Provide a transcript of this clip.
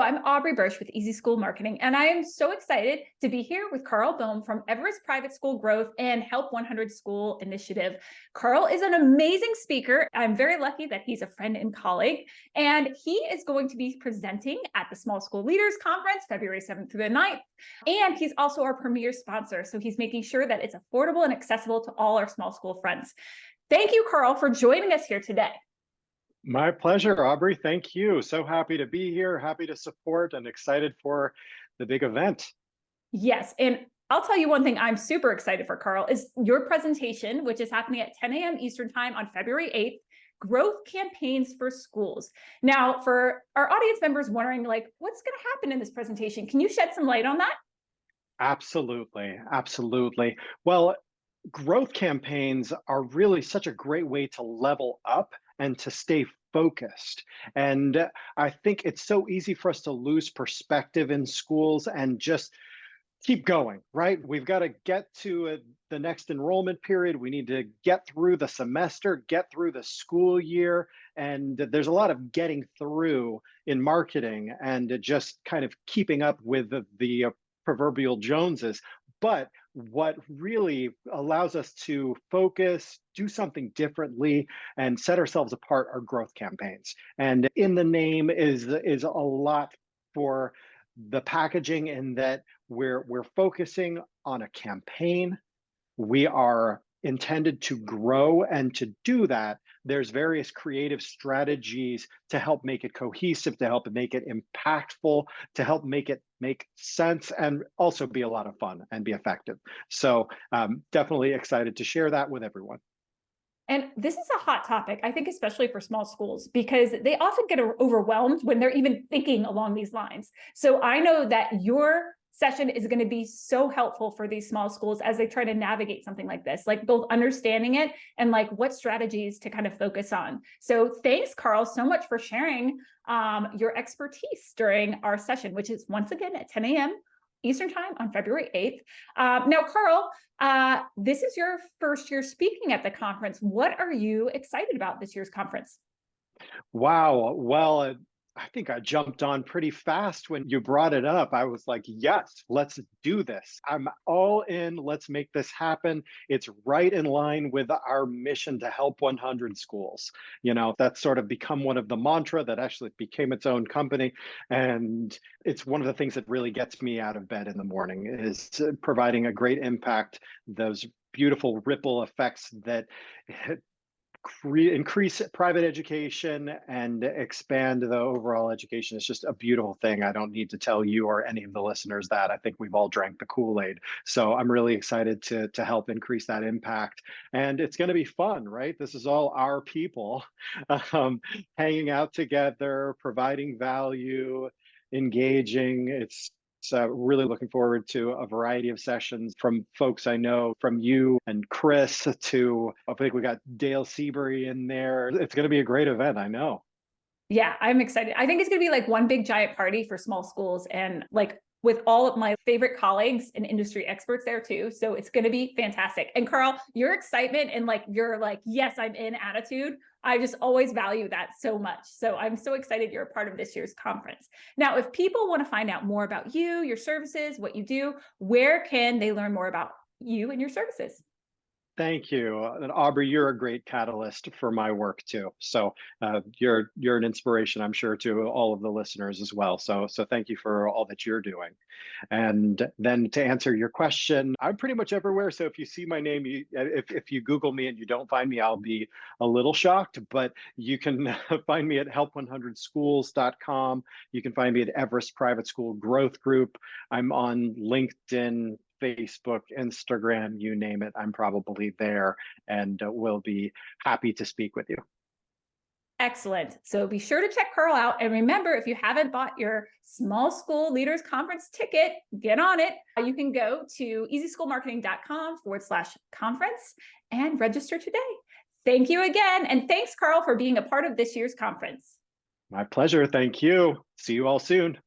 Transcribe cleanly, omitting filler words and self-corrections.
I'm Aubrey Bursch with Easy School Marketing, and I am so excited to be here with Karl Boehm from Everest Private School Growth and Help 100 School Initiative. Karl is an amazing speaker. I'm very lucky that he's a friend and colleague, and he is going to be presenting at the Small School Leaders Conference, February 7th through the 9th, and he's also our premier sponsor, so he's making sure that it's affordable and accessible to all our small school friends. Thank you, Karl, for joining us here today. My pleasure, Aubrey. Thank you. So happy to be here, happy to support, and excited for the big event. Yes, and I'll tell you one thing I'm super excited for, Karl, is your presentation, which is happening at 10 a.m. Eastern Time on February 8th, Growth Campaigns for Schools. Now, for our audience members wondering, what's going to happen in this presentation? Can you shed some light on that? Absolutely, absolutely. Well, growth campaigns are really such a great way to level up and to stay focused. And I think it's so easy for us to lose perspective in schools and just keep going, right? We've got to get to the next enrollment period. We need to get through the semester, get through the school year. And there's a lot of getting through in marketing and just kind of keeping up with the proverbial Joneses. But what really allows us to focus, do something differently, and set ourselves apart are growth campaigns. And in the name is a lot for the packaging in that we're focusing on a campaign. We are intended to grow, and to do that, there's various creative strategies to help make it cohesive, to help make it impactful, to help make it make sense, and also be a lot of fun and be effective. So definitely excited to share that with everyone. And this is a hot topic, I think, especially for small schools, because they often get overwhelmed when they're even thinking along these lines. So I know that your session is going to be so helpful for these small schools as they try to navigate something like this, like both understanding it and like what strategies to kind of focus on. So thanks, Karl, so much for sharing your expertise during our session, which is once again at 10 a.m. Eastern Time on February 8th. Now, Karl, this is your first year speaking at the conference. What are you excited about this year's conference? Wow. Well, I think I jumped on pretty fast when you brought it up. I was like, yes, let's do this. I'm all in. Let's make this happen. It's right in line with our mission to help 100 schools. You know, that's sort of become one of the mantra that actually became its own company. And it's one of the things that really gets me out of bed in the morning is providing a great impact, those beautiful ripple effects that increase private education and expand the overall education. It's just a beautiful thing. I don't need to tell you or any of the listeners that. I think we've all drank the Kool-Aid. So I'm really excited to help increase that impact. And it's going to be fun, right? This is all our people hanging out together, providing value, engaging. It's really looking forward to a variety of sessions from folks I know, from you and Chris to, I think we got Dale Seabury in there. It's going to be a great event, I know. Yeah, I'm excited. I think it's going to be like one big giant party for small schools, and like with all of my favorite colleagues and industry experts there too. So it's going to be fantastic. And Karl, your excitement and like your yes, I'm in attitude, I just always value that so much. So I'm so excited you're a part of this year's conference. Now, if people want to find out more about you, your services, what you do, where can they learn more about you and your services? Thank you. And Aubrey, you're a great catalyst for my work too. So you're an inspiration, I'm sure, to all of the listeners as well. So thank you for all that you're doing. And then to answer your question, I'm pretty much everywhere. So if you see my name, if you Google me and you don't find me, I'll be a little shocked. But you can find me at help100schools.com. You can find me at Everest Private School Growth Group. I'm on LinkedIn, Facebook, Instagram, you name it, I'm probably there, and will be happy to speak with you. Excellent. So be sure to check Karl out. And remember, if you haven't bought your Small School Leaders Conference ticket, get on it. You can go to easyschoolmarketing.com/conference and register today. Thank you again. And thanks, Karl, for being a part of this year's conference. My pleasure. Thank you. See you all soon.